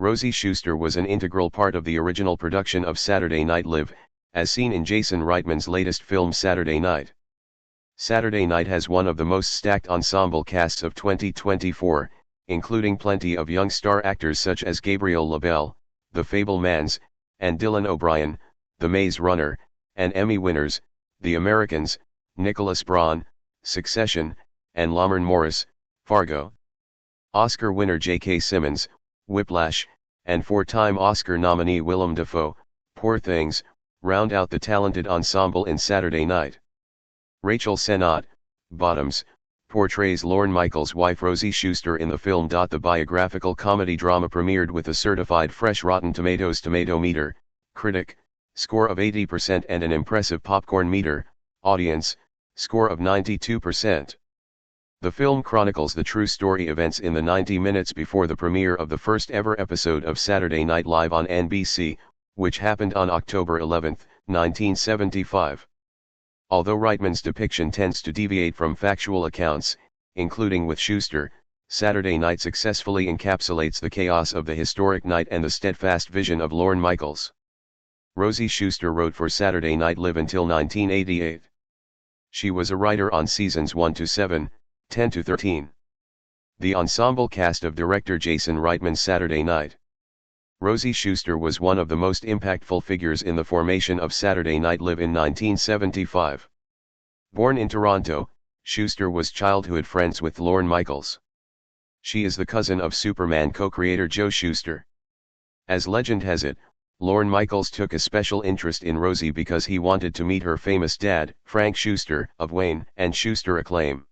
Rosie Shuster was an integral part of the original production of Saturday Night Live, as seen in Jason Reitman's latest film Saturday Night. Saturday Night has one of the most stacked ensemble casts of 2024, including plenty of young star actors such as Gabriel LaBelle, The Fabelmans, and Dylan O'Brien, The Maze Runner, and Emmy winners, The Americans, Nicholas Braun, Succession, and Lamern Morris, Fargo. Oscar winner J.K. Simmons, Whiplash, and four-time Oscar nominee Willem Dafoe, Poor Things, round out the talented ensemble in Saturday Night. Rachel Sennott, Bottoms, portrays Lorne Michaels' wife Rosie Shuster in the film. The biographical comedy drama premiered with a certified fresh Rotten Tomatoes tomato meter, critic, score of 80% and an impressive popcorn meter, audience, score of 92%. The film chronicles the true story events in the 90 minutes before the premiere of the first ever episode of Saturday Night Live on NBC, which happened on October 11, 1975. Although Reitman's depiction tends to deviate from factual accounts, including with Shuster, Saturday Night successfully encapsulates the chaos of the historic night and the steadfast vision of Lorne Michaels. Rosie Shuster wrote for Saturday Night Live until 1988. She was a writer on seasons 1 to 7, 10 to 13. The ensemble cast of director Jason Reitman's Saturday Night. Rosie Shuster was one of the most impactful figures in the formation of Saturday Night Live in 1975. Born in Toronto, Shuster was childhood friends with Lorne Michaels. She is the cousin of Superman co-creator Joe Shuster. As legend has it, Lorne Michaels took a special interest in Rosie because he wanted to meet her famous dad, Frank Shuster, of Wayne and Shuster Acclaim.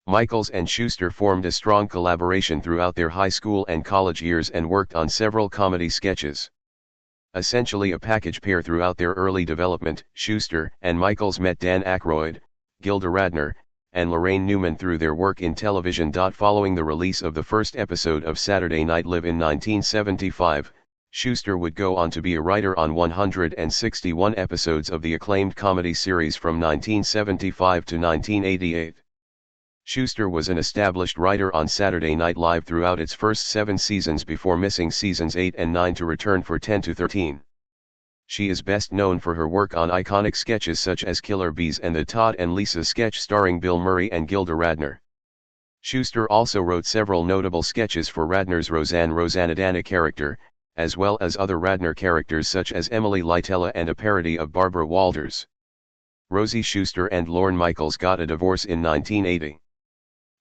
Michaels and Shuster formed a strong collaboration throughout their high school and college years and worked on several comedy sketches. Essentially a package pair throughout their early development, Shuster and Michaels met Dan Aykroyd, Gilda Radner, and Lorraine Newman through their work in television. Following the release of the first episode of Saturday Night Live in 1975, Shuster would go on to be a writer on 161 episodes of the acclaimed comedy series from 1975 to 1988. Shuster was an established writer on Saturday Night Live throughout its first 7 seasons before missing seasons 8 and 9 to return for 10 to 13. She is best known for her work on iconic sketches such as Killer Bees and the Todd and Lisa sketch starring Bill Murray and Gilda Radner. Shuster also wrote several notable sketches for Radner's Roseanne character, as well as other Radner characters such as Emily Litella and a parody of Barbara Walters. Rosie Shuster and Lorne Michaels got a divorce in 1980.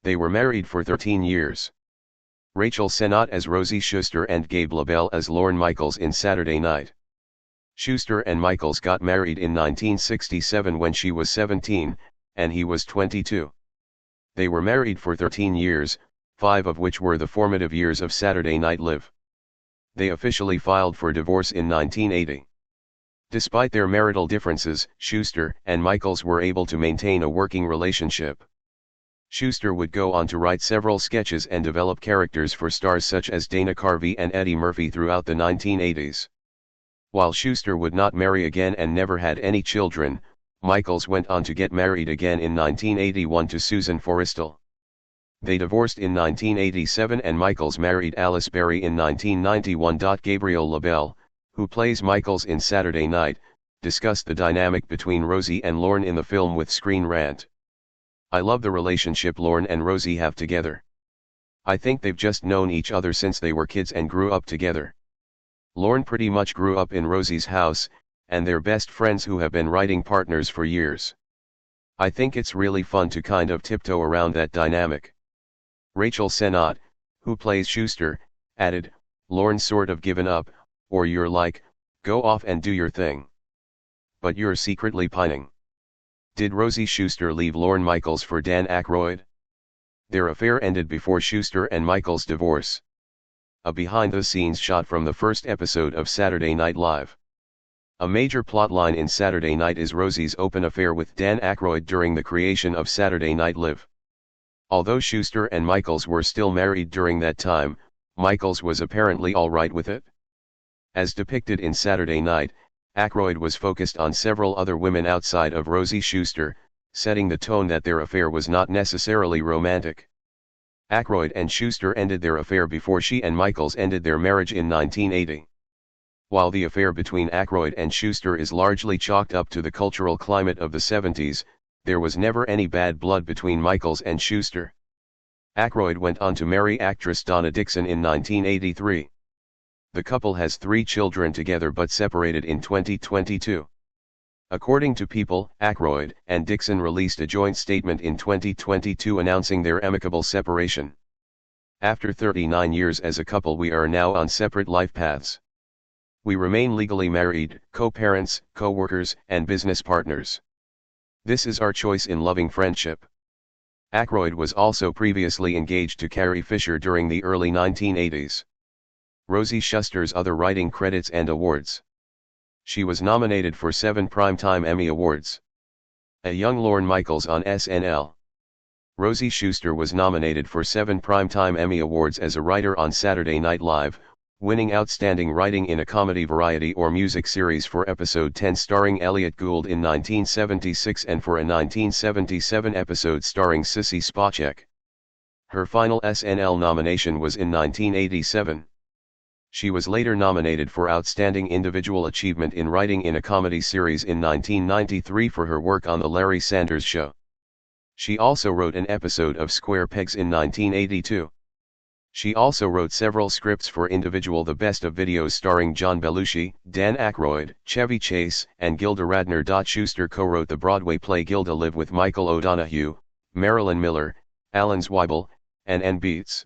They were married for 13 years. Rachel Sennott as Rosie Shuster and Gabe LaBelle as Lorne Michaels in Saturday Night. Shuster and Michaels got married in 1967 when she was 17, and he was 22. They were married for 13 years, 5 of which were the formative years of Saturday Night Live. They officially filed for divorce in 1980. Despite their marital differences, Shuster and Michaels were able to maintain a working relationship. Shuster would go on to write several sketches and develop characters for stars such as Dana Carvey and Eddie Murphy throughout the 1980s. While Shuster would not marry again and never had any children, Michaels went on to get married again in 1981 to Susan Forrestal. They divorced in 1987 and Michaels married Alice Berry in 1991. Gabriel LaBelle, who plays Michaels in Saturday Night, discussed the dynamic between Rosie and Lorne in the film with Screen Rant. "I love the relationship Lorne and Rosie have together. I think they've just known each other since they were kids and grew up together. Lorne pretty much grew up in Rosie's house, and they're best friends who have been writing partners for years. I think it's really fun to kind of tiptoe around that dynamic." Rachel Sennott, who plays Shuster, added, "Lorne's sort of given up, or you're like, go off and do your thing. But you're secretly pining." Did Rosie Shuster leave Lorne Michaels for Dan Aykroyd? Their affair ended before Shuster and Michaels' divorce. A behind-the-scenes shot from the first episode of Saturday Night Live. A major plotline in Saturday Night is Rosie's open affair with Dan Aykroyd during the creation of Saturday Night Live. Although Shuster and Michaels were still married during that time, Michaels was apparently all right with it. As depicted in Saturday Night, Aykroyd was focused on several other women outside of Rosie Shuster, setting the tone that their affair was not necessarily romantic. Aykroyd and Shuster ended their affair before she and Michaels ended their marriage in 1980. While the affair between Aykroyd and Shuster is largely chalked up to the cultural climate of the 70s, there was never any bad blood between Michaels and Shuster. Aykroyd went on to marry actress Donna Dixon in 1983. The couple has 3 children together but separated in 2022. According to People, Aykroyd and Dixon released a joint statement in 2022 announcing their amicable separation. After 39 years as a couple, we are now on separate life paths. We remain legally married, co-parents, co-workers, and business partners. This is our choice in loving friendship. Aykroyd was also previously engaged to Carrie Fisher during the early 1980s. Rosie Shuster's other writing credits and awards. She was nominated for 7 Primetime Emmy Awards. A young Lorne Michaels on SNL. Rosie Shuster was nominated for 7 Primetime Emmy Awards as a writer on Saturday Night Live, winning Outstanding Writing in a Comedy, Variety or Music Series for episode 10 starring Elliot Gould in 1976 and for a 1977 episode starring Sissy Spacek. Her final SNL nomination was in 1987. She was later nominated for Outstanding Individual Achievement in Writing in a Comedy Series in 1993 for her work on The Larry Sanders Show. She also wrote an episode of Square Pegs in 1982. She also wrote several scripts for Individual The Best of Videos starring John Belushi, Dan Aykroyd, Chevy Chase, and Gilda Radner. Shuster co-wrote the Broadway play Gilda Live with Michael O'Donoghue, Marilyn Miller, Alan Zweibel, and N. Beats.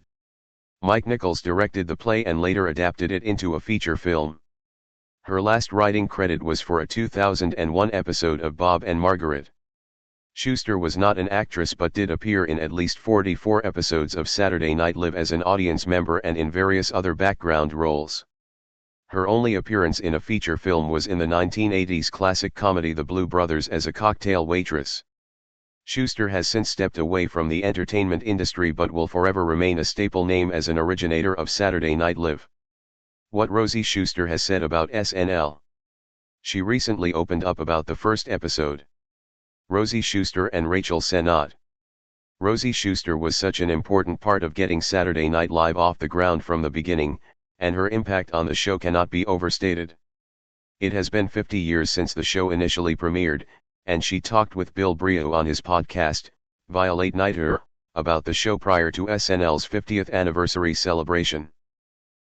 Mike Nichols directed the play and later adapted it into a feature film. Her last writing credit was for a 2001 episode of Bob and Margaret. Shuster was not an actress but did appear in at least 44 episodes of Saturday Night Live as an audience member and in various other background roles. Her only appearance in a feature film was in the 1980s classic comedy The Blue Brothers as a cocktail waitress. Shuster has since stepped away from the entertainment industry but will forever remain a staple name as an originator of Saturday Night Live. What Rosie Shuster has said about SNL. She recently opened up about the first episode. Rosie Shuster and Rachel Sennott. Rosie Shuster was such an important part of getting Saturday Night Live off the ground from the beginning, and her impact on the show cannot be overstated. It has been 50 years since the show initially premiered, and she talked with Bill Brioux on his podcast, Via Late Nighter, about the show prior to SNL's 50th anniversary celebration.